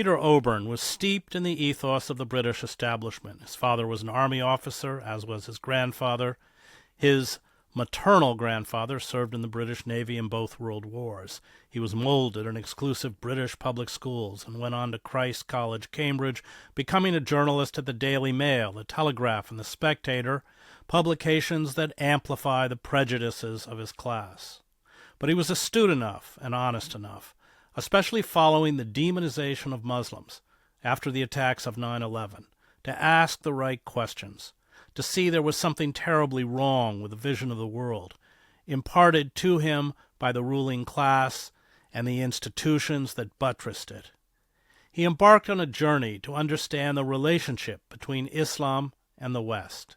Peter Oborne was steeped in the ethos of the British establishment. His father was an army officer, as was his grandfather. His maternal grandfather served in the British Navy in both World Wars. He was molded in exclusive British public schools and went on to Christ's College, Cambridge, becoming a journalist at the Daily Mail, the Telegraph, and the Spectator, publications that amplify the prejudices of his class. But he was astute enough and honest enough, especially following the demonization of Muslims after the attacks of 9/11, to ask the right questions, to see there was something terribly wrong with the vision of the world, imparted to him by the ruling class and the institutions that buttressed it. He embarked on a journey to understand the relationship between Islam and the West.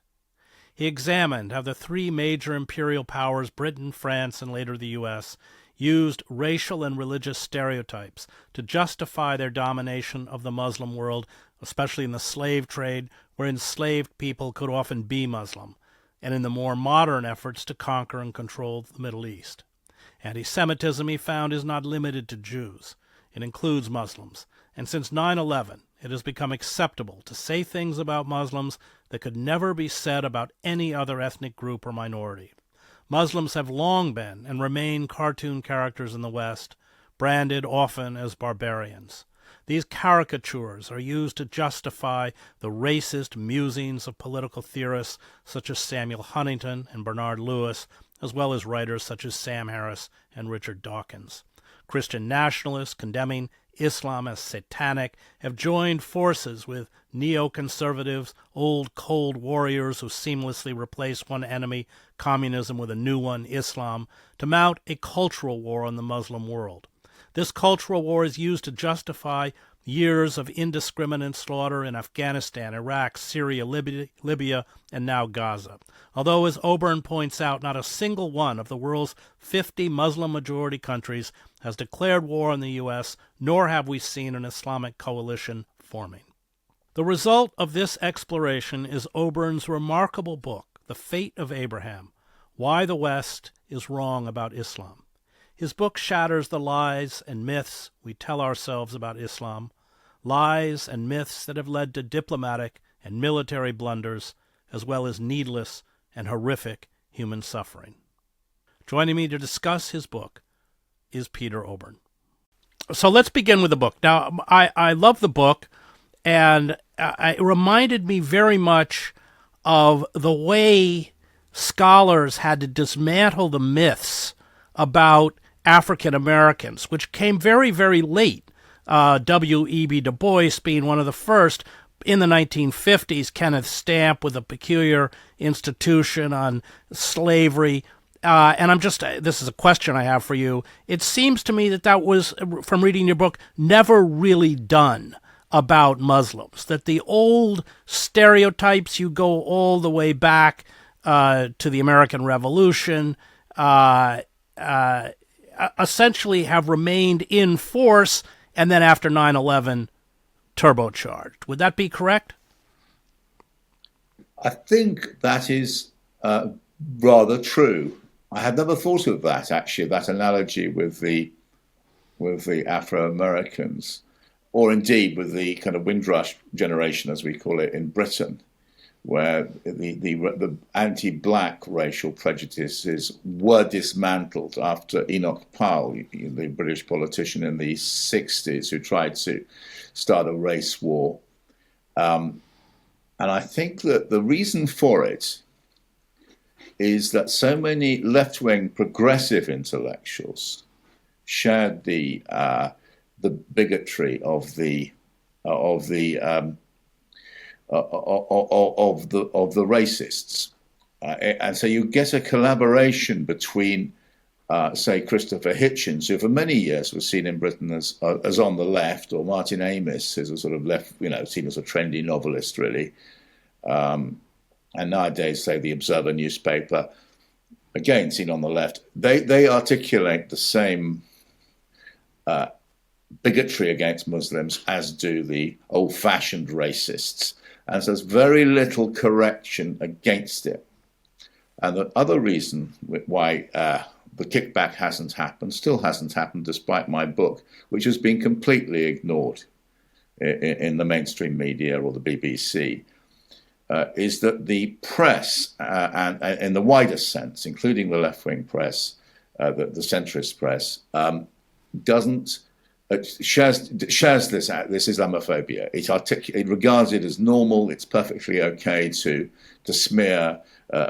He examined how the three major imperial powers, Britain, France, and later the U.S., used racial and religious stereotypes to justify their domination of the Muslim world, especially in the slave trade, where enslaved people could often be Muslim, and in the more modern efforts to conquer and control the Middle East. Anti-Semitism, he found, is not limited to Jews. It includes Muslims, and since 9/11, it has become acceptable to say things about Muslims that could never be said about any other ethnic group or minority. Muslims have long been and remain cartoon characters in the West, branded often as barbarians. These caricatures are used to justify the racist musings of political theorists such as Samuel Huntington and Bernard Lewis, as well as writers such as Sam Harris and Richard Dawkins. Christian nationalists condemning Islam as satanic have joined forces with neoconservatives, old cold warriors who seamlessly replace one enemy, communism, with a new one, Islam, to mount a cultural war on the Muslim world. This cultural war is used to justify years of indiscriminate slaughter in Afghanistan, Iraq, Syria, Libya, and now Gaza. Although, as Oborne points out, not a single one of the world's 50 Muslim-majority countries has declared war on the U.S., nor have we seen an Islamic coalition forming. The result of this exploration is Oborne's remarkable book, The Fate of Abraham: Why the West is Wrong About Islam. His book shatters the lies and myths we tell ourselves about Islam, lies and myths that have led to diplomatic and military blunders, as well as needless and horrific human suffering. Joining me to discuss his book is Peter Oborne. So let's begin with the book. Now, I love the book, and it reminded me very much of the way scholars had to dismantle the myths about African Americans, which came very, very late. W.E.B. Du Bois being one of the first. In the 1950s, Kenneth Stamp with a peculiar institution on slavery. And this is a question I have for you. It seems to me that was, from reading your book, never really done about Muslims, that the old stereotypes, you go all the way back to the American Revolution, essentially have remained in force, and then after 9/11, turbocharged. Would that be correct? I think that is rather true. I had never thought of that, actually, that analogy with the Afro-Americans, or indeed with the kind of Windrush generation, as we call it in Britain, where the anti-black racial prejudices were dismantled after Enoch Powell, the British politician in the 60s, who tried to start a race war. And I think that the reason for it is that so many left-wing progressive intellectuals shared the bigotry of the racists, and so you get a collaboration between, say, Christopher Hitchens, who for many years was seen in Britain as on the left, or Martin Amis, as a sort of left, seen as a trendy novelist, really. And nowadays, say, the Observer newspaper, again seen on the left. They articulate the same bigotry against Muslims as do the old-fashioned racists. And so there's very little correction against it. And the other reason why the kickback hasn't happened, still hasn't happened despite my book, which has been completely ignored, in the mainstream media or the BBC, is that the press, and in the widest sense, including the left-wing press, the centrist press, doesn't shares this Islamophobia. It regards it as normal. It's perfectly okay to smear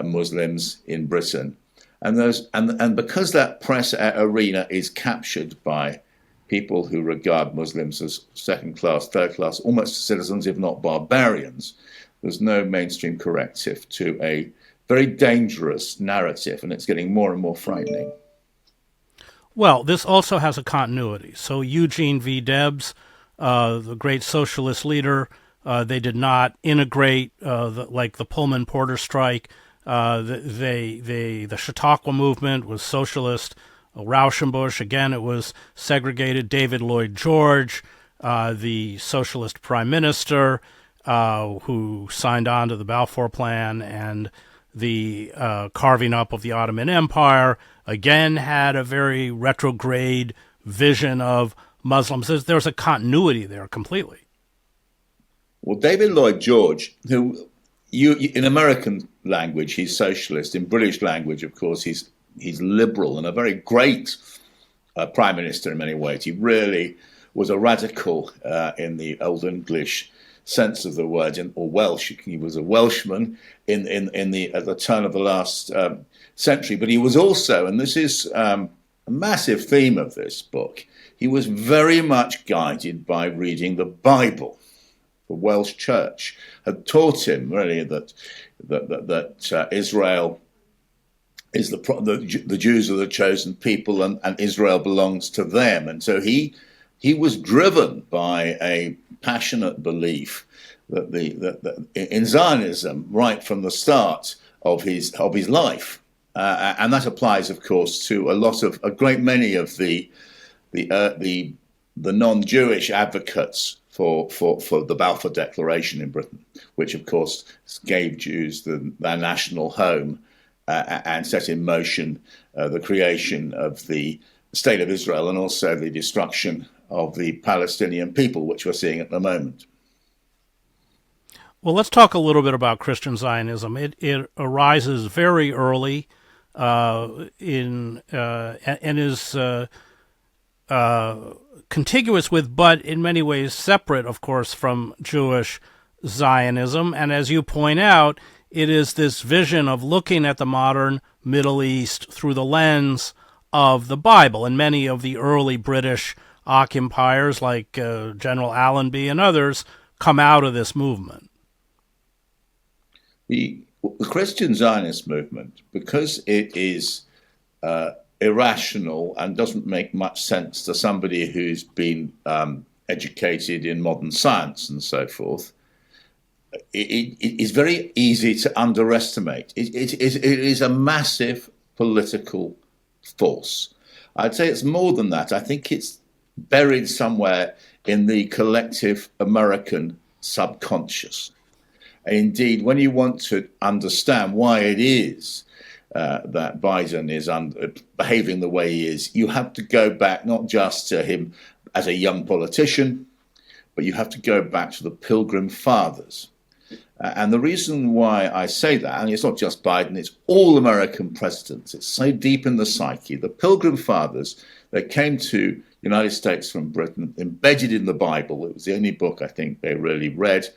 Muslims in Britain, and because that press arena is captured by people who regard Muslims as second class, third class, almost citizens, if not barbarians, there's no mainstream corrective to a very dangerous narrative, and it's getting more and more frightening. Well, this also has a continuity. So Eugene V. Debs, the great socialist leader, they did not integrate like the Pullman Porter strike. The Chautauqua movement was socialist. Rauschenbusch, again, it was segregated. David Lloyd George, the socialist prime minister, who signed on to the Balfour Plan and the carving up of the Ottoman Empire, again had a very retrograde vision of Muslims. There's a continuity there completely. Well, David Lloyd George, who in American language he's socialist, in British language, of course, he's liberal and a very great prime minister in many ways. He really was a radical in the Old English sense of the word, or Welsh. He was a Welshman at the turn of the last century. But he was also, and this is a massive theme of this book, he was very much guided by reading the Bible. The Welsh church had taught him really that Israel is the Jews are the chosen people, and Israel belongs to them. And so he was driven by a passionate belief that in Zionism right from the start of his life, and that applies, of course, to a great many of the non-Jewish advocates for the Balfour Declaration in Britain, which, of course, gave Jews their national home and set in motion the creation of the State of Israel and also the destruction of the Palestinian people, which we're seeing at the moment. Well, let's talk a little bit about Christian Zionism. It arises very early and is contiguous with, but in many ways separate, of course, from Jewish Zionism. And as you point out, it is this vision of looking at the modern Middle East through the lens of the Bible. And many of the early British occupiers, like General Allenby and others, come out of this movement. The Christian Zionist movement, because it is irrational and doesn't make much sense to somebody who's been educated in modern science and so forth, it is very easy to underestimate. It is a massive political force. I'd say it's more than that. I think it's buried somewhere in the collective American subconscious. Indeed, when you want to understand why it is that Biden is behaving the way he is, you have to go back not just to him as a young politician, but you have to go back to the Pilgrim Fathers. And the reason why I say that, and it's not just Biden, it's all American presidents, it's so deep in the psyche. The Pilgrim Fathers, they came to the United States from Britain, embedded in the Bible. It was the only book I think they really read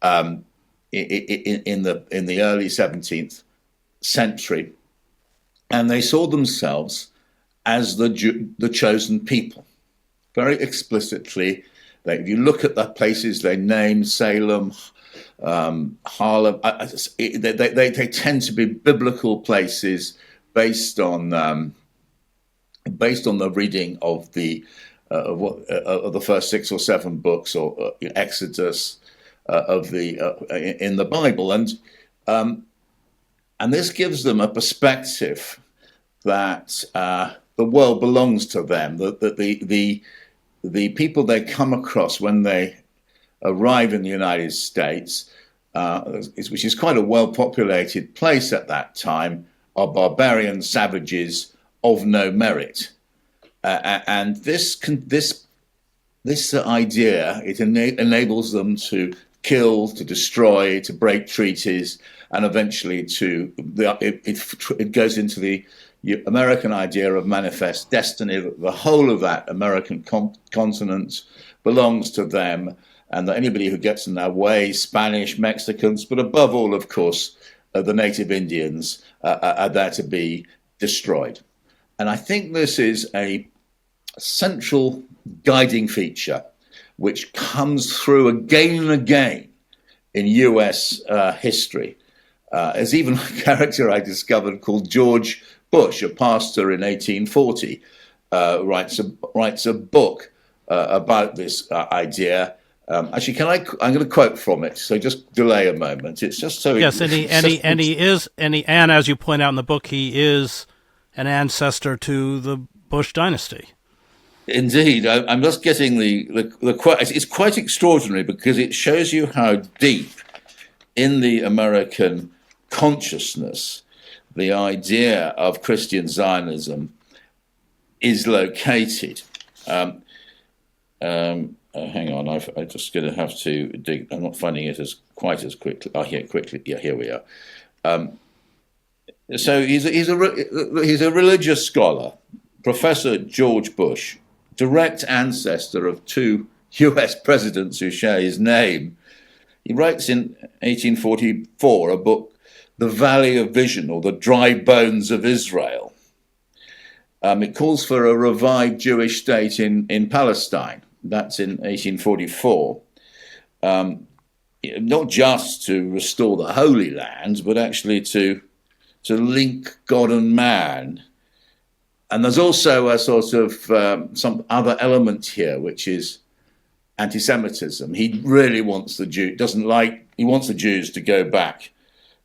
in the early 17th century. And they saw themselves as the chosen people. Very explicitly, if you look at the places they named, Salem, Harlem, they tend to be biblical places based on the reading of the first 6 or 7 books or Exodus in the Bible, and this gives them a perspective that the world belongs to them. That the people they come across when they arrive in the United States, which is quite a well-populated place at that time, are barbarian savages of no merit, and this this idea, it enables them to kill, to destroy, to break treaties, and eventually it goes into the American idea of manifest destiny, that the whole of that American continent belongs to them, and that anybody who gets in their way, Spanish, Mexicans, but above all, of course, the native Indians, are there to be destroyed. And I think this is a central guiding feature which comes through again and again in US history. There's even a character I discovered called George Bush, a pastor in 1840, writes a book about this idea. Actually, I'm going to quote from it. So just delay a moment. It's just so. Yes, and as you point out in the book, he is an ancestor to the Bush dynasty. Indeed, I'm just getting the quote. It's quite extraordinary because it shows you how deep in the American consciousness the idea of Christian Zionism is located. Hang on, I'm just going to have to dig. I'm not finding it quite as quickly. Oh, here, quickly. Yeah, here we are. So he's a religious scholar, Professor George Bush, direct ancestor of two U.S. presidents who share his name. He writes in 1844 a book, The Valley of Vision, or The Dry Bones of Israel. It calls for a revived Jewish state in Palestine. That's in 1844. Not just to restore the Holy Land, but actually to link God and man. And there's also a sort of some other element here, which is anti-Semitism. He really wants he wants the Jews to go back,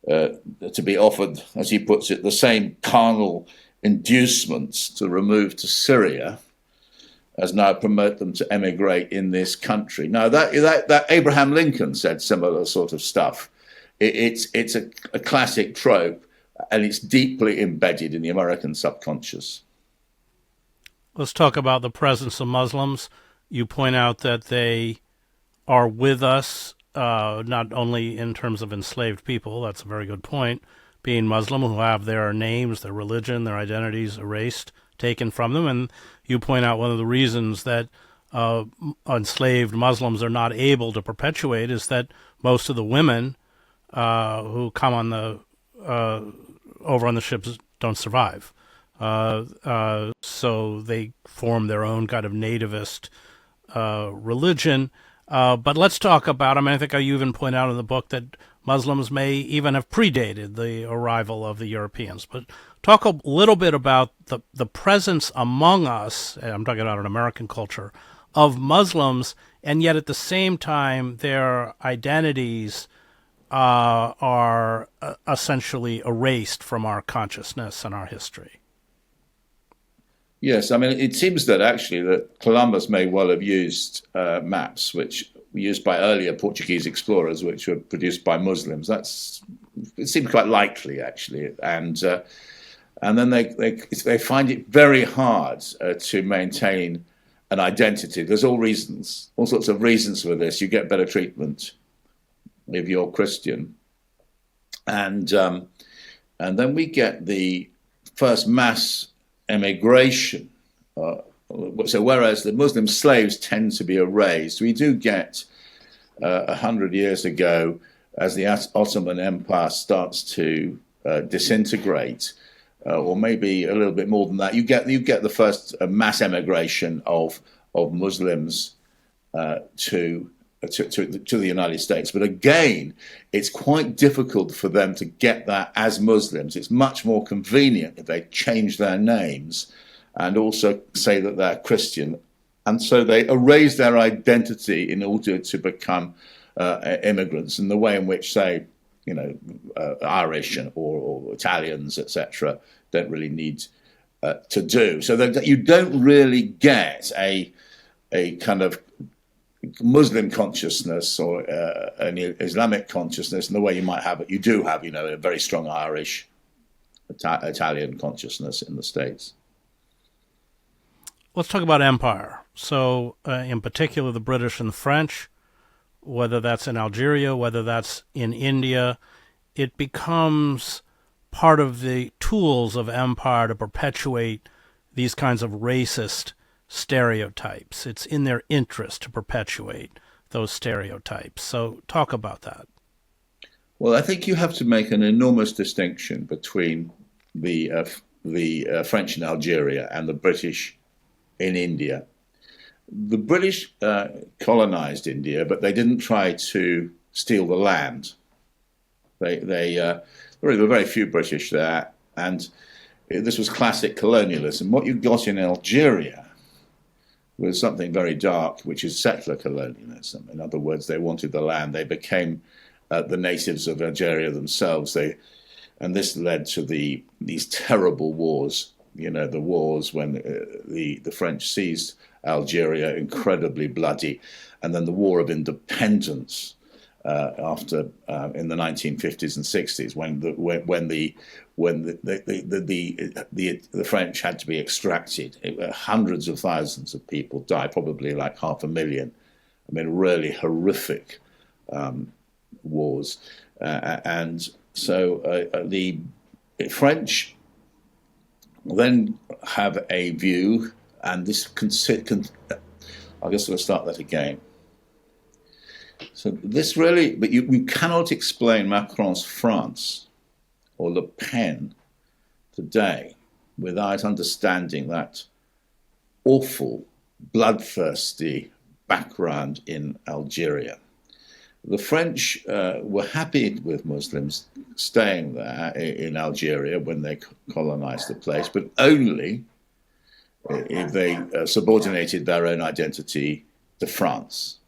to be offered, as he puts it, the same carnal inducements to remove to Syria as now promote them to emigrate in this country. Now, that Abraham Lincoln said similar sort of stuff. It's a classic trope, and it's deeply embedded in the American subconscious. Let's talk about the presence of Muslims. You point out that they are with us, not only in terms of enslaved people, that's a very good point, being Muslim, who have their names, their religion, their identities erased, taken from them. And you point out one of the reasons that enslaved Muslims are not able to perpetuate is that most of the women who come on the over on the ships don't survive. So they form their own kind of nativist religion. But let's talk about, I think you even point out in the book that Muslims may even have predated the arrival of the Europeans. But talk a little bit about the presence among us, and I'm talking about an American culture, of Muslims, and yet at the same time their identities are essentially erased from our consciousness and our history. Yes, it seems that actually that Columbus may well have used maps which were used by earlier Portuguese explorers, which were produced by Muslims. It seems quite likely, actually, and then they find it very hard to maintain an identity. There's all sorts of reasons for this. You get better treatment if you're Christian, and then we get the first mass emigration. So whereas the Muslim slaves tend to be erased, we do get 100 years ago, as the Ottoman Empire starts to disintegrate, or maybe a little bit more than that, you get the first mass emigration of Muslims to the United States. But again, it's quite difficult for them to get that as Muslims. It's much more convenient if they change their names and also say that they're Christian. And so they erase their identity in order to become immigrants, in the way in which, say, Irish or Italians, etc., don't really need to do. So that you don't really get a kind of Muslim consciousness or an Islamic consciousness in the way you might have it. You do have, a very strong Irish, Italian consciousness in the States. Let's talk about empire. So, in particular, the British and the French, whether that's in Algeria, whether that's in India, it becomes part of the tools of empire to perpetuate these kinds of racist stereotypes. It's in their interest to perpetuate those stereotypes. So talk about that. Well, I think you have to make an enormous distinction between the French in Algeria and the British in India. The British colonized India, but they didn't try to steal the land. There were very few British there, and this was classic colonialism. What you got in Algeria was something very dark, which is settler colonialism. In other words, they wanted the land. They became the natives of Algeria themselves. And this led to these terrible wars. You know, the wars when the French seized Algeria, incredibly bloody, and then the War of Independence after in the 1950s and 60s, when the French had to be extracted. Hundreds of thousands of people died, probably like 500,000. I mean, really horrific wars, and so the French then have a view, and this I guess I'll start that again. So this really, but you cannot explain Macron's France or Le Pen today without understanding that awful, bloodthirsty background in Algeria. The French were happy with Muslims staying there in Algeria when they colonized the place, but only if they subordinated their own identity to France.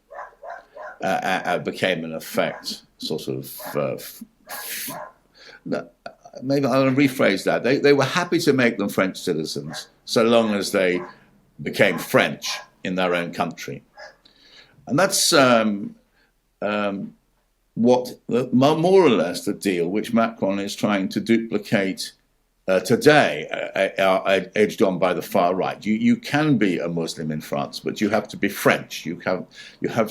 Became in effect sort of maybe I'll rephrase that. They were happy to make them French citizens so long as they became French in their own country, and that's what more or less the deal which Macron is trying to duplicate today, edged on by the far right. You can be a Muslim in France, but you have to be French. You have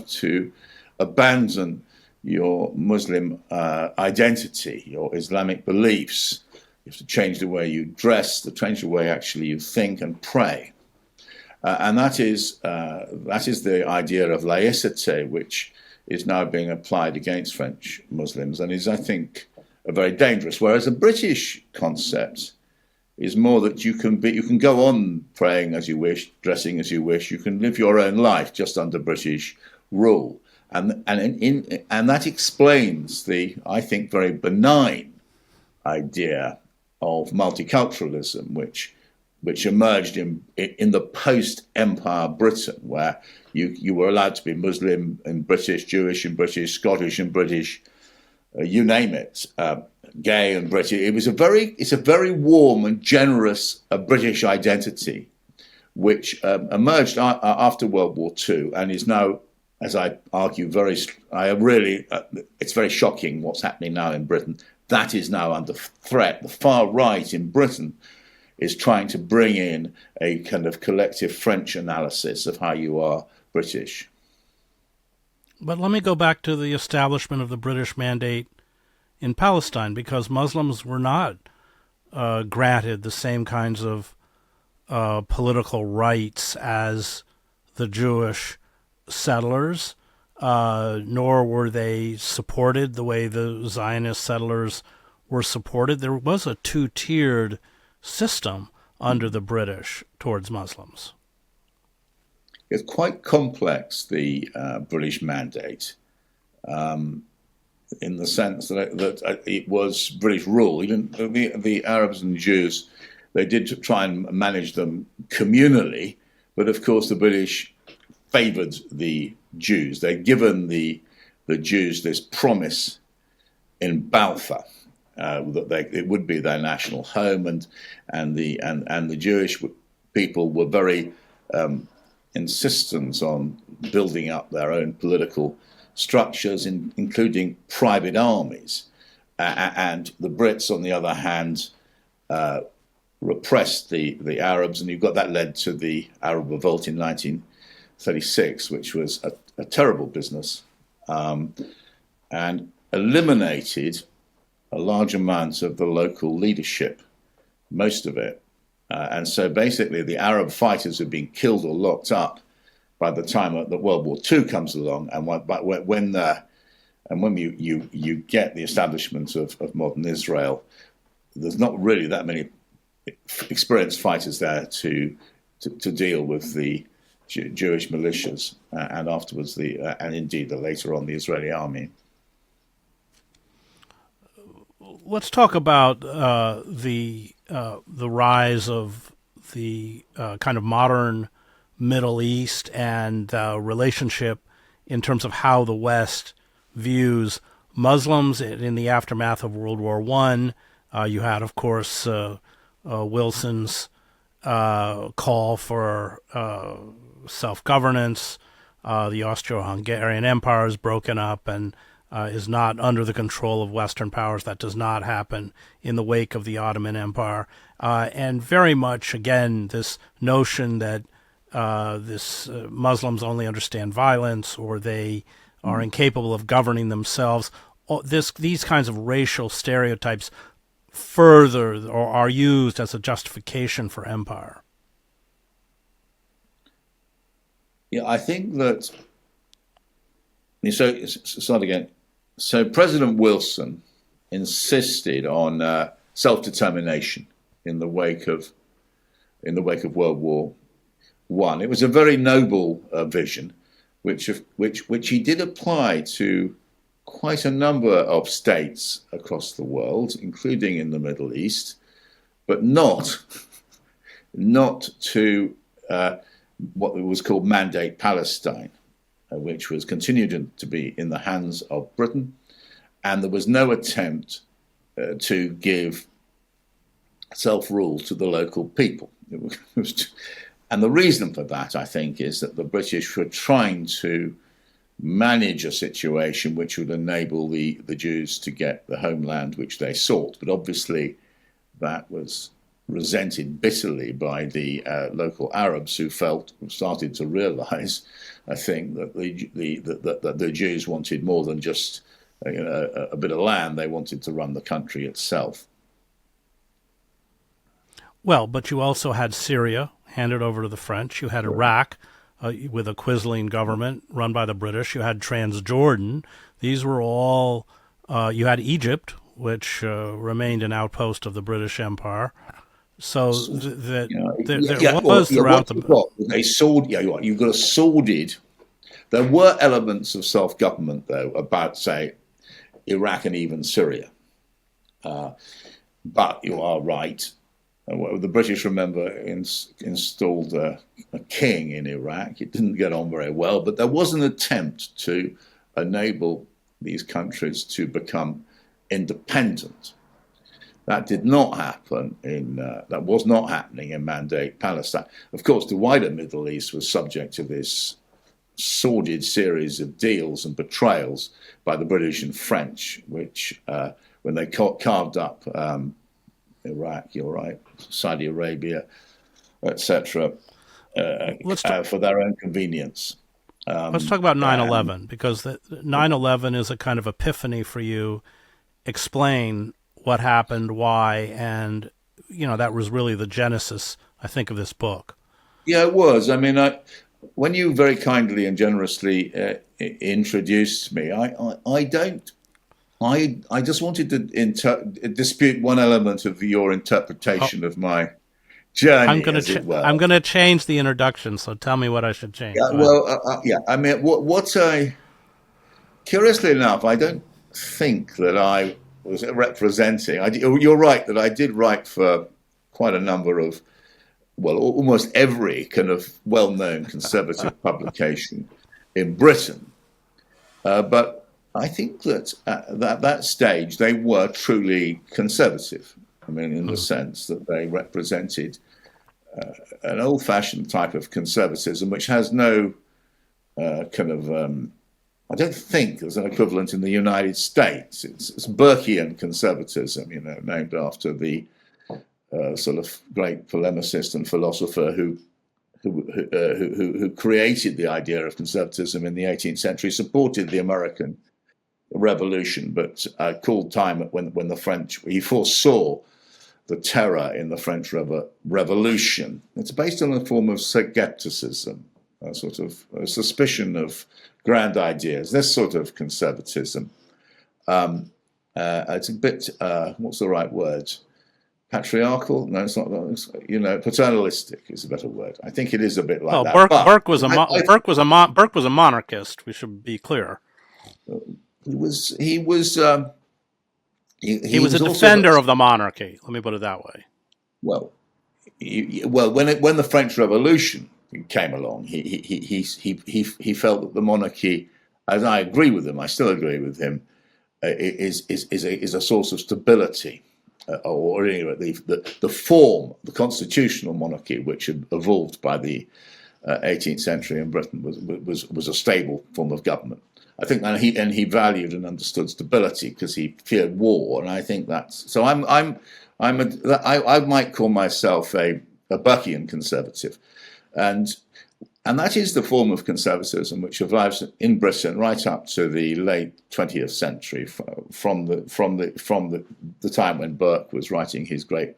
to abandon your Muslim identity, your Islamic beliefs. You have to change the way you dress, to change the way actually you think and pray. And that is the idea of laïcité, which is now being applied against French Muslims, and is, I think, very dangerous. Whereas the British concept is more that you can go on praying as you wish, dressing as you wish. You can live your own life just under British rule. And that explains the, I think, very benign idea of multiculturalism, which emerged in the post-Empire Britain, where you were allowed to be Muslim and British, Jewish and British, Scottish and British, you name it, gay and British. It's a very warm and generous British identity, which emerged after World War II and is now, as I argue, it's very shocking what's happening now in Britain. That is now under threat. The far right in Britain is trying to bring in a kind of collective French analysis of how you are British. But let me go back to the establishment of the British mandate in Palestine, because Muslims were not granted the same kinds of political rights as the Jewish settlers, nor were they supported the way the Zionist settlers were supported. There was a two-tiered system under the British towards Muslims. It's quite complex, the British mandate, in the sense that it was British rule. Even the Arabs and Jews, they did try and manage them communally, but of course the British favoured the Jews. They'd given the Jews this promise in Balfour that it would be their national home, and the Jewish people were very insistent on building up their own political structures, including private armies. And the Brits, on the other hand, repressed the Arabs, and you've got that led to the Arab revolt in 19 1936, which was a terrible business, and eliminated a large amount of the local leadership, most of it. And so basically the Arab fighters had been killed or locked up by the time that World War II comes along. And when you get the establishment of modern Israel, there's not really that many experienced fighters there to deal with the Jewish militias and afterwards and indeed later on the Israeli army. Let's talk about the rise of the kind of modern Middle East and relationship in terms of how the West views Muslims in the aftermath of World War I. You had, of course, Wilson's call for self-governance. The Austro-Hungarian Empire is broken up and is not under the control of Western powers. That does not happen in the wake of the Ottoman Empire. And very much, again, this notion that Muslims only understand violence or they are incapable of governing themselves. These kinds of racial stereotypes further or are used as a justification for empire. Yeah, I think that. So start again. So President Wilson insisted on self-determination in the wake of World War I. It was a very noble vision, which he did apply to quite a number of states across the world, including in the Middle East, but not to what was called Mandate Palestine, which was continued to be in the hands of Britain, and there was no attempt to give self-rule to the local people. And the reason for that, I think, is that the British were trying to manage a situation which would enable the Jews to get the homeland which they sought. But obviously that was resented bitterly by the local Arabs who started to realize, I think, that the Jews wanted more than just a bit of land. They wanted to run the country itself. Well, but you also had Syria handed over to the French. You had Iraq with a Quisling government run by the British. You had Transjordan. These were all, you had Egypt, which remained an outpost of the British Empire. So there was throughout they sold. Yeah, you've got a sordid. There were elements of self-government, though, about, say, Iraq and even Syria. But you are right. The British, remember, installed a king in Iraq. It didn't get on very well, but there was an attempt to enable these countries to become independent. That did not happen that was not happening in Mandate Palestine. Of course, the wider Middle East was subject to this sordid series of deals and betrayals by the British and French, which, when they carved up Iraq, you're right, Saudi Arabia, etc., for their own convenience. Let's talk about 9/11, because 9/11 is a kind of epiphany for you. Explain what happened, why, and that was really the genesis, I think, of this book. Yeah, it was. I mean, when you very kindly and generously introduced me, I just wanted to dispute one element of your interpretation of my journey. I'm going to change the introduction, so tell me what I should change. Yeah, I mean, curiously enough, I don't think that I was representing. You're right that I did write for quite a number of, almost every kind of well-known conservative publication in Britain. But I think that at that stage they were truly conservative. I mean, in the sense that they represented an old-fashioned type of conservatism, which has no I don't think there's an equivalent in the United States. It's Burkean conservatism, named after the sort of great polemicist and philosopher who who created the idea of conservatism in the 18th century, supported the American Revolution, but called time when the French, he foresaw the terror in the French Revolution. It's based on a form of skepticism, a sort of a suspicion of grand ideas, this sort of conservatism. It's a bit, what's the right word? Patriarchal? No, it's not. Paternalistic is a better word. I think it is a bit like that. Burke was a monarchist. We should be clear. He was a defender of the monarchy. Let me put it that way. Well, when the French Revolution came along, he felt that the monarchy, as I agree with him, I still agree with him, is a source of stability, or anyway, the form, the constitutional monarchy, which had evolved by the 18th century in Britain, was a stable form of government. I think, and he valued and understood stability because he feared war, and I think that's so. I might call myself a Burkean conservative, and that is the form of conservatism which survives in Britain right up to the late 20th century, from the time when Burke was writing his great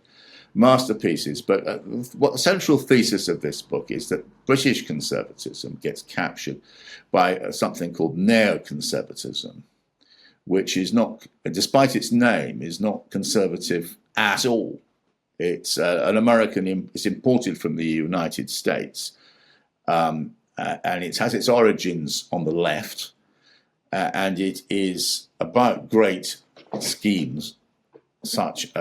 masterpieces. But what the central thesis of this book is that British conservatism gets captured by something called neoconservatism, which is not, despite its name, is not conservative at all. It's an American, it's imported from the United States, and it has its origins on the left, and it is about great schemes, such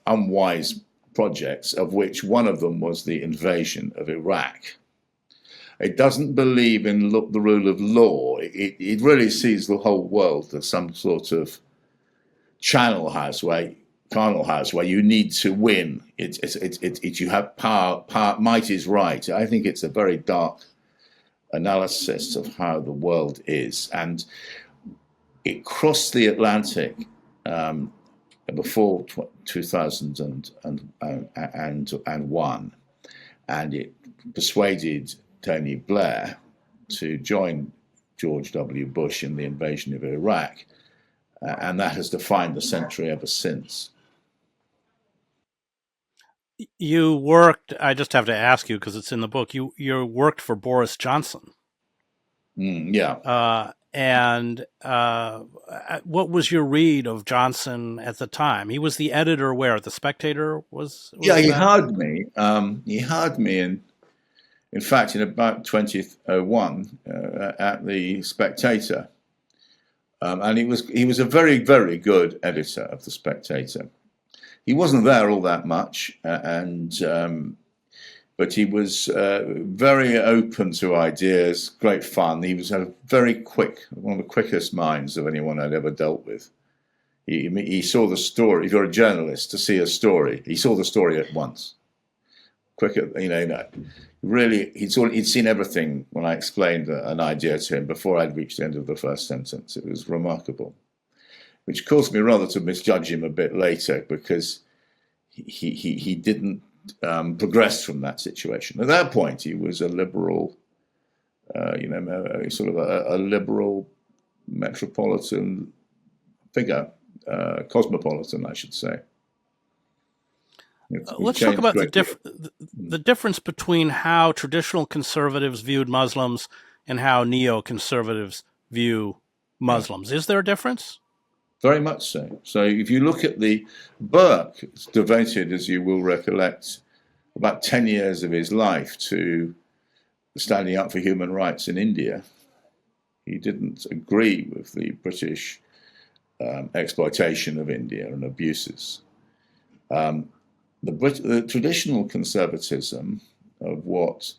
unwise projects, of which one of them was the invasion of Iraq. It doesn't believe in the rule of law. It really sees the whole world as some sort of carnal house where you need to win. You have power. Might is right. I think it's a very dark analysis of how the world is, and it crossed the Atlantic before 2001, and it persuaded Tony Blair to join George W. Bush in the invasion of Iraq, and that has defined the century ever since. You worked, I just have to ask you because it's in the book, you worked for Boris Johnson. Yeah. And what was your read of Johnson at the time? He was the editor where? The Spectator was yeah, he hired me. He hired me in fact, in about 2001 at the Spectator. And he was a very, very good editor of the Spectator. He wasn't there all that much, but he was very open to ideas, great fun. He was one of the quickest minds of anyone I'd ever dealt with. He saw the story. If you're a journalist, to see a story, he saw the story at once. Quicker, really, he'd seen everything when I explained an idea to him before I'd reached the end of the first sentence. It was remarkable, which caused me rather to misjudge him a bit later, because he didn't progress from that situation. At that point, he was a liberal, sort of a liberal metropolitan figure, cosmopolitan, I should say. Let's talk about the difference between how traditional conservatives viewed Muslims and how neoconservatives view Muslims. Is there a difference? Very much so. So if you look at Burke devoted, as you will recollect, about 10 years of his life to standing up for human rights in India. He didn't agree with the British exploitation of India and abuses. The traditional conservatism of what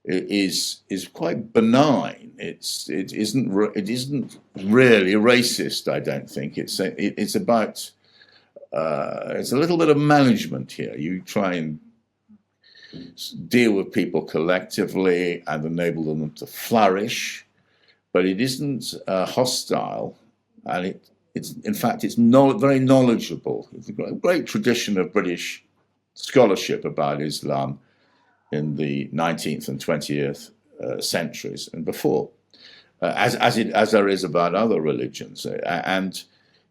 is quite benign. It isn't really racist. I don't think it's about it's a little bit of management here. You try and deal with people collectively and enable them to flourish, but it isn't hostile, and it's very knowledgeable. It's a great tradition of British scholarship about Islam in the 19th and 20th centuries and before, as there is about other religions. And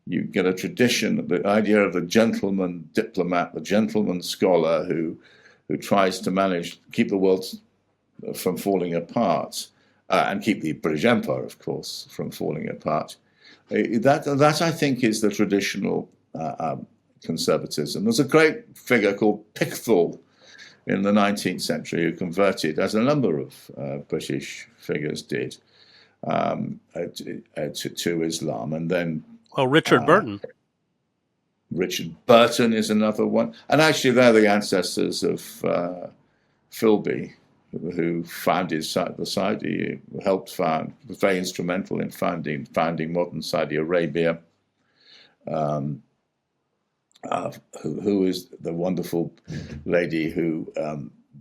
you get a tradition, the idea of the gentleman diplomat, the gentleman scholar who tries to keep the world from falling apart, and keep the British Empire, of course, from falling apart. That I think is the traditional conservatism. There's a great figure called Pickthall in the 19th century who converted, as a number of British figures did, to Islam, and then Richard Burton. Richard Burton is another one, and actually they're the ancestors of Philby, who founded the Saudi, helped found, was very instrumental in founding modern Saudi Arabia. Who is the wonderful lady who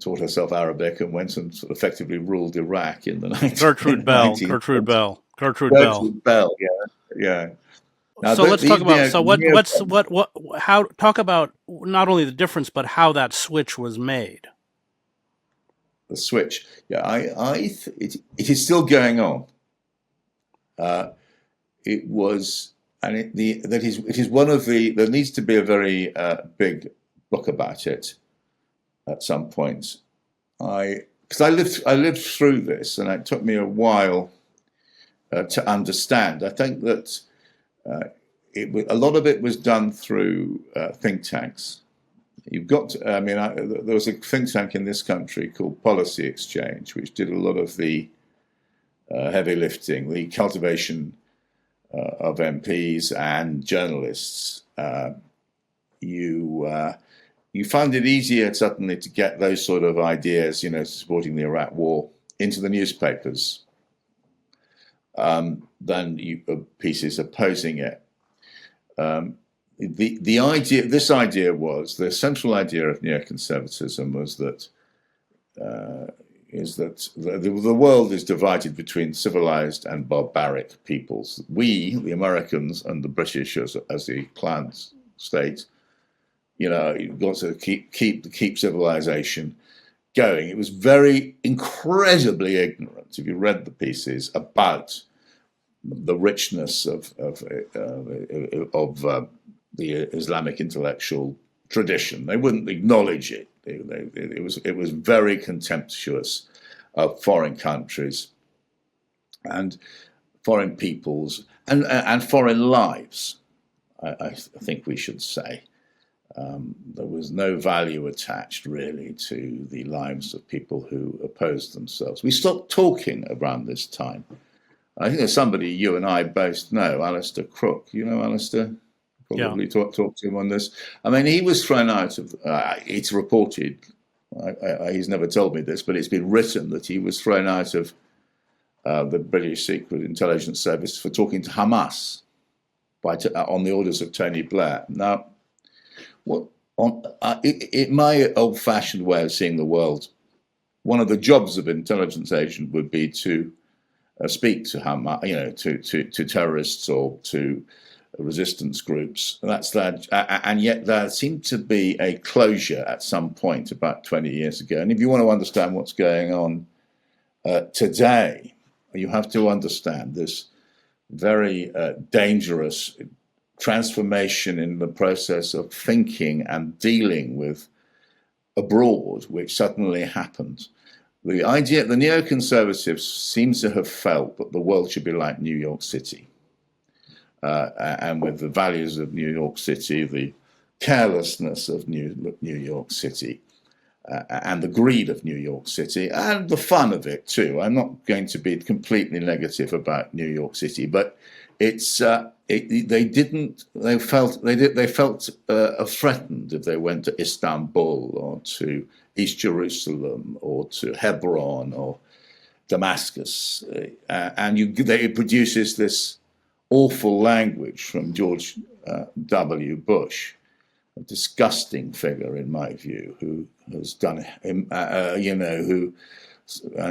taught herself Arabic and went and sort of effectively ruled Iraq in the 19th. Gertrude Bell. Gertrude Bell. Gertrude Bell. Yeah. Now, so let's talk about talk about not only the difference but how that switch was made. The switch, yeah, it is still going on. It was, and it is one of the. There needs to be a very big book about it at some point. Because I lived through this, and it took me a while to understand. I think that a lot of it was done through think tanks. You've got, there was a think tank in this country called Policy Exchange, which did a lot of the heavy lifting, the cultivation of MPs and journalists. You found it easier suddenly to get those sort of ideas, supporting the Iraq War, into the newspapers than pieces opposing it. The central idea of neoconservatism was that the world is divided between civilized and barbaric peoples. We, the Americans, and the British as the planned state, you've got to keep civilization going. It was very incredibly ignorant, if you read the pieces, about the richness of the Islamic intellectual tradition. They wouldn't acknowledge it. It was very contemptuous of foreign countries and foreign peoples and foreign lives. I think we should say there was no value attached really to the lives of people who opposed themselves. We stopped talking around this time. I think there's somebody you and I both know, Alistair Crook. You know Alistair? Probably talk to him on this. I mean, he was thrown out of, it's reported, he's never told me this, but it's been written that he was thrown out of the British Secret Intelligence Service for talking to Hamas on the orders of Tony Blair. Now, in my old-fashioned way of seeing the world, one of the jobs of an intelligence agent would be to speak to Hamas, to terrorists or to resistance groups. And yet there seemed to be a closure at some point about 20 years ago. And if you want to understand what's going on today, you have to understand this very dangerous transformation in the process of thinking and dealing with abroad, which suddenly happened. The neoconservatives seem to have felt that the world should be like New York City. And with the values of New York City, the carelessness of New York City, and the greed of New York City, and the fun of it too. I'm not going to be completely negative about New York City, but they felt threatened if they went to Istanbul or to East Jerusalem or to Hebron or Damascus, and it produces this awful language from George W. Bush, a disgusting figure in my view, who has done, and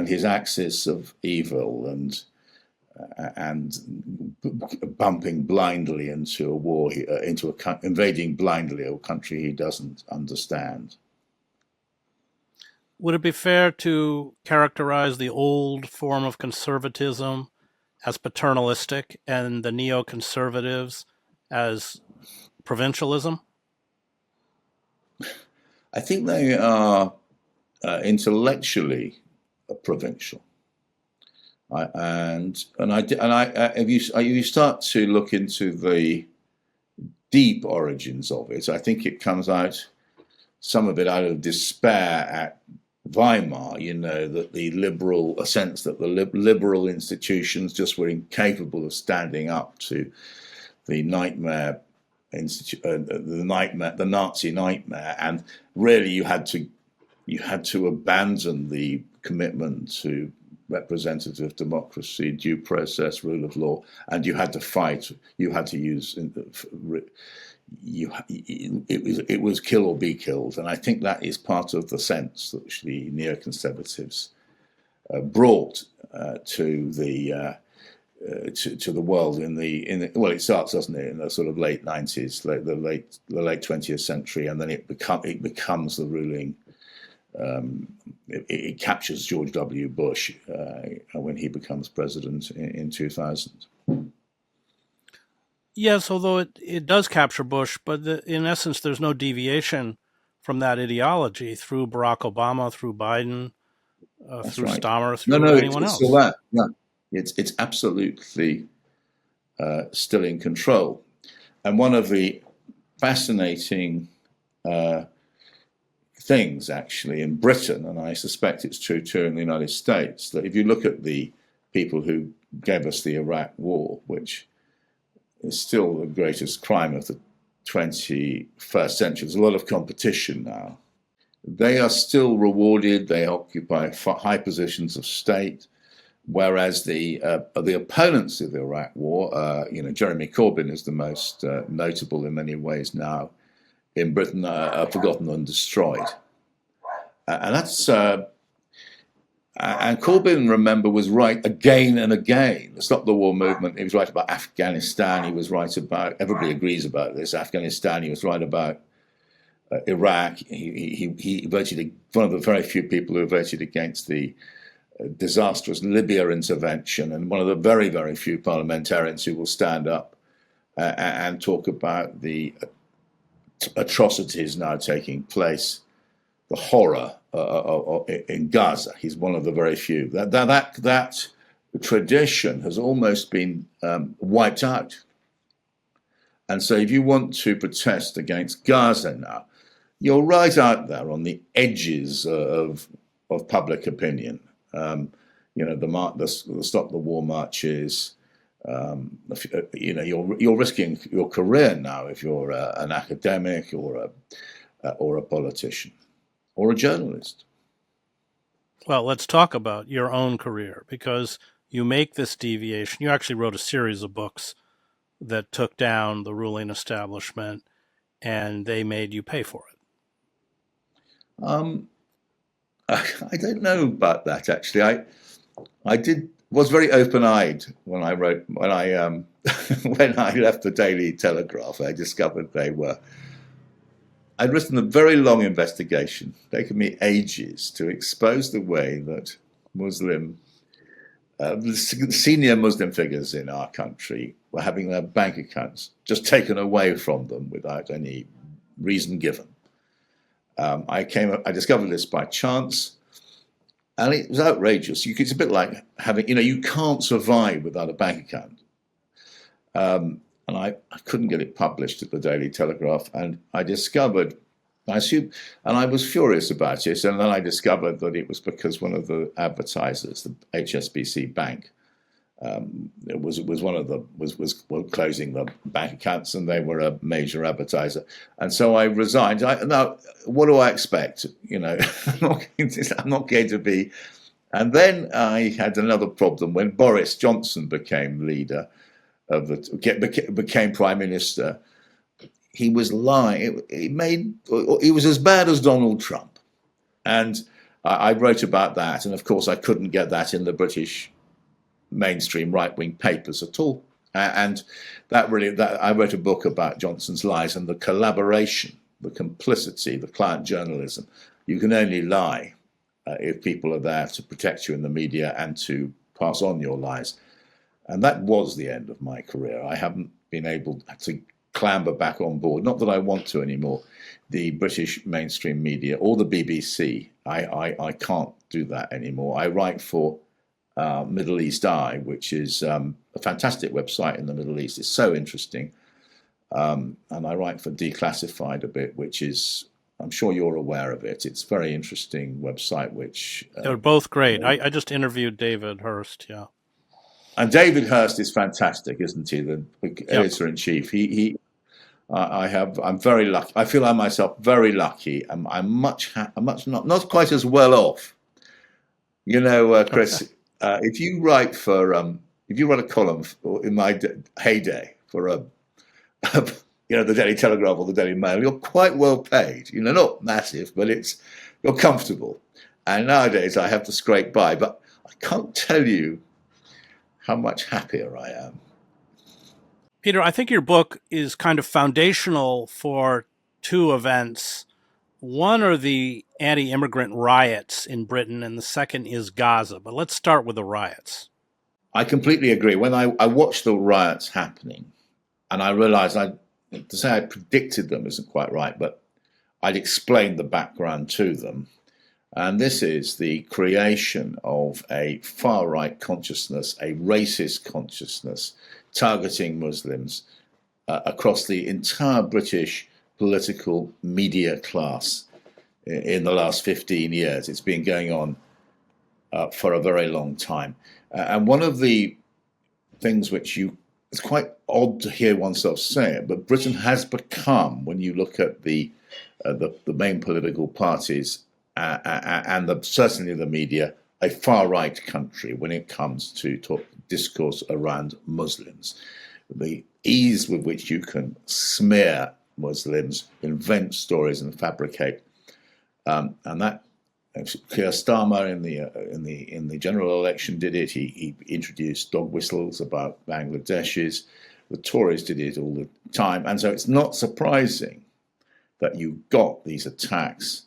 his axis of evil and bumping blindly into a war, invading blindly a country he doesn't understand. Would it be fair to characterize the old form of conservatism as paternalistic and the neoconservatives as provincialism? I think they are intellectually provincial. If you start to look into the deep origins of it, I think it comes out, some of it out of despair at Weimar, that a sense that the liberal institutions just were incapable of standing up to the nightmare, the Nazi nightmare, and really you had to abandon the commitment to representative democracy, due process, rule of law, and you had to fight. You had to use it was kill or be killed, and I think that is part of the sense that the neoconservatives brought to the world it starts, doesn't it, in the sort of late 90s, the late 20th century, and then it becomes the ruling. It captures George W. Bush when he becomes president in 2000. Yes, although it does capture Bush, but in essence, there's no deviation from that ideology through Barack Obama, through Biden, through right. Stammer, through anyone else. Still there. Yeah, it's absolutely still in control. And one of the fascinating things, actually, in Britain, and I suspect it's true too in the United States, that if you look at the people who gave us the Iraq War, which is still the greatest crime of the 21st century. There's a lot of competition now. They are still rewarded. They occupy high positions of state, whereas the opponents of the Iraq War, Jeremy Corbyn is the most notable in many ways now in Britain, are forgotten and destroyed. And that's and Corbyn, remember, was right again and again. The Stop the War movement, he was right about Afghanistan. He was right about, everybody agrees about this, Afghanistan. He was right about Iraq. He voted, one of the very few people who voted against the disastrous Libya intervention, and one of the very, very few parliamentarians who will stand up and talk about the atrocities now taking place, the horror in Gaza. He's one of the very few. That tradition has almost been wiped out. And so if you want to protest against Gaza now, you're right out there on the edges of public opinion. The Stop the War marches. You're risking your career now if you're an academic or a politician or a journalist. Well, let's talk about your own career, because you make this deviation. You actually wrote a series of books that took down the ruling establishment, and they made you pay for it. I don't know about that, actually. I was very open-eyed when I wrote, when I left the Daily Telegraph. I discovered I'd written a very long investigation, taken me ages, to expose the way that senior Muslim figures in our country were having their bank accounts just taken away from them without any reason given. I discovered this by chance, and it was outrageous. It's a bit like having, you can't survive without a bank account. And I couldn't get it published at the Daily Telegraph, and I was furious about it, and then I discovered that it was because one of the advertisers, the HSBC Bank, was closing the bank accounts, and they were a major advertiser, and so I resigned. Now, what do I expect? I'm not going to be. And then I had another problem when Boris Johnson became leader became prime minister. He was lying. He was as bad as Donald Trump, and I wrote about that. And of course, I couldn't get that in the British mainstream right-wing papers at all. And I wrote a book about Johnson's lies and the collaboration, the complicity, the client journalism. You can only lie if people are there to protect you in the media and to pass on your lies. And that was the end of my career. I haven't been able to clamber back on board, not that I want to anymore, the British mainstream media or the BBC. I can't do that anymore. I write for Middle East Eye, which is a fantastic website in the Middle East. It's so interesting. And I write for Declassified a bit, which is, I'm sure you're aware of it. It's a very interesting website, which... They're both great. I just interviewed David Hurst, yeah. And David Hurst is fantastic, isn't he? The editor-in-chief. I'm very lucky. I feel myself very lucky. I'm much not quite as well off. You know, Chris, if you write a column in my heyday for the Daily Telegraph or the Daily Mail, you're quite well paid. You know, not massive, but you're comfortable. And nowadays I have to scrape by, but I can't tell you how much happier I am. Peter, I think your book is kind of foundational for two events. One are the anti-immigrant riots in Britain, and the second is Gaza. But let's start with the riots. I completely agree. When I watched the riots happening, and I realized to say I predicted them isn't quite right, but I'd explained the background to them. And this is the creation of a far-right consciousness, a racist consciousness, targeting Muslims across the entire British political media class in the last 15 years. It's been going on for a very long time. And one of the things which it's quite odd to hear oneself say it, but Britain has become, when you look at the main political parties and certainly the media, a far-right country when it comes to discourse around Muslims. The ease with which you can smear Muslims, invent stories and fabricate, and that Keir Starmer in the general election did it. He introduced dog whistles about Bangladeshis. The Tories did it all the time, and so it's not surprising that you got these attacks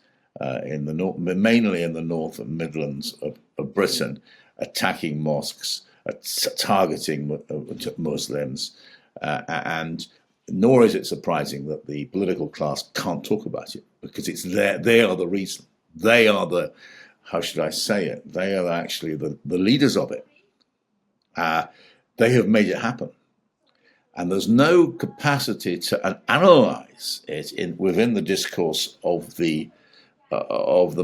in the north, mainly in the north and Midlands of Britain, attacking mosques, targeting Muslims, and nor is it surprising that the political class can't talk about it, because it's there. They are the reason. They are the, how should I say it? They are actually the leaders of it. They have made it happen. And there's no capacity to analyze it within the discourse of the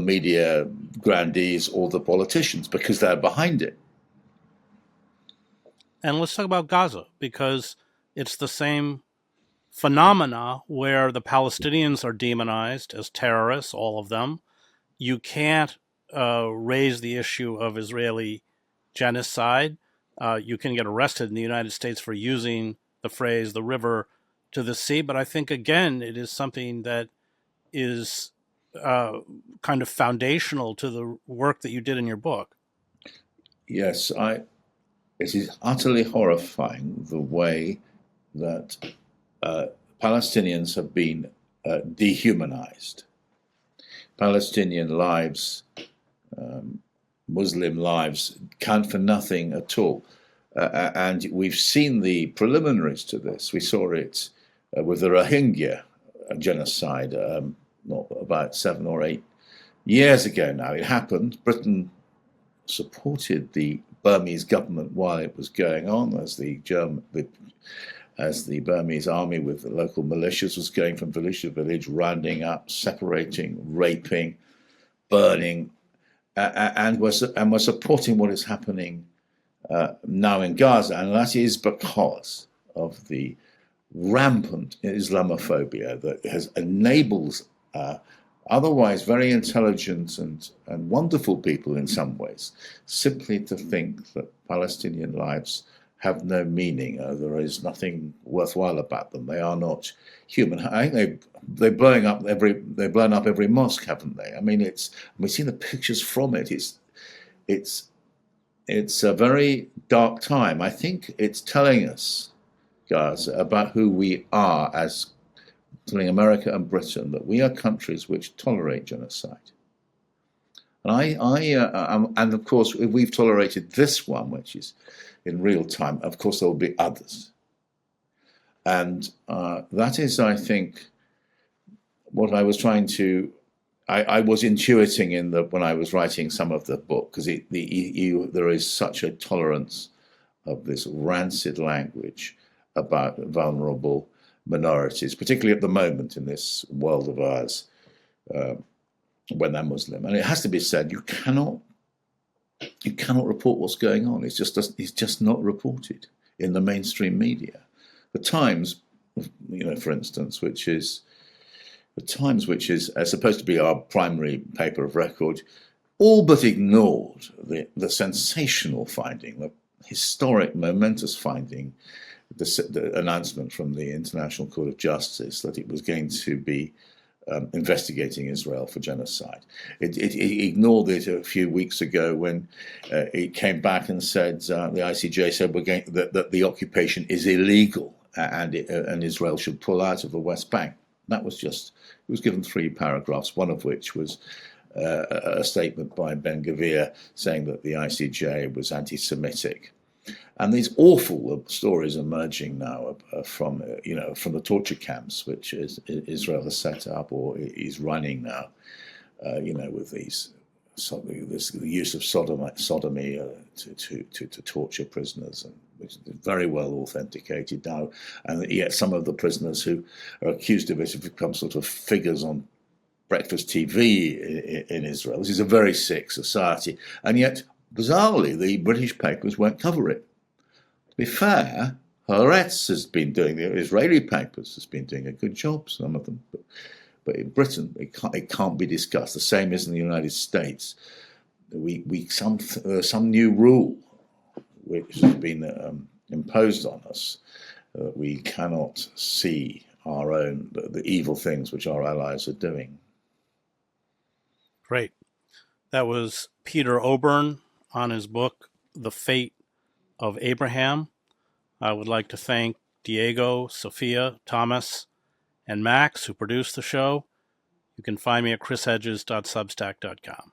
media grandees or the politicians, because they're behind it. And let's talk about Gaza, because it's the same phenomena where the Palestinians are demonized as terrorists, all of them. You can't raise the issue of Israeli genocide. You can get arrested in the United States for using the phrase "the river to the sea," but I think, again, it is something that is kind of foundational to the work that you did in your book. Yes, it is utterly horrifying the way that Palestinians have been dehumanized. Palestinian lives, Muslim lives, count for nothing at all. And we've seen the preliminaries to this. We saw it with the Rohingya genocide about 7 or 8 years ago now. It happened. Britain supported the Burmese government while it was going on, as the Burmese army with the local militias was going from village to village, rounding up, separating, raping, burning, and we're supporting what is happening now in Gaza, and that is because of the rampant Islamophobia that enables otherwise very intelligent and wonderful people in some ways simply to think that Palestinian lives have no meaning. There is nothing worthwhile about them. They are not human. I think they've blown up every mosque, haven't they? I mean, we've seen the pictures from it. It's a very dark time. I think it's telling us, guys, about who we are as telling America and Britain that we are countries which tolerate genocide. And of course, if we've tolerated this one, which is in real time, of course there will be others. And that is, I think, what I was trying to, I was intuiting when I was writing some of the book, because there is such a tolerance of this rancid language about vulnerable minorities, particularly at the moment in this world of ours, when they're Muslim. And it has to be said, you cannot report what's going on. It's just not reported in the mainstream media. The Times, for instance, which is supposed to be our primary paper of record, all but ignored the sensational finding, the historic, momentous finding, the announcement from the International Court of Justice that it was going to be investigating Israel for genocide. It ignored it a few weeks ago when it came back and said, the ICJ said that the occupation is illegal and Israel should pull out of the West Bank. That was it was given 3 paragraphs, one of which was a statement by Ben Gvir saying that the ICJ was anti-Semitic. And these awful stories emerging now from the torture camps which Israel has set up or is running now, with the use of sodomy to torture prisoners, and which is very well authenticated now. And yet some of the prisoners who are accused of it have become sort of figures on breakfast TV in Israel. This is a very sick society, and yet bizarrely the British papers won't cover it. To be fair, Haaretz has been doing, the Israeli papers has been doing a good job, some of them, but in Britain it can't be discussed. The same as in the United States. Some new rule which has been imposed on us. We cannot see the evil things which our allies are doing. Great. That was Peter Oborne on his book, The Fate of Abraham. I would like to thank Diego, Sophia, Thomas, and Max, who produced the show. You can find me at chrishedges.substack.com.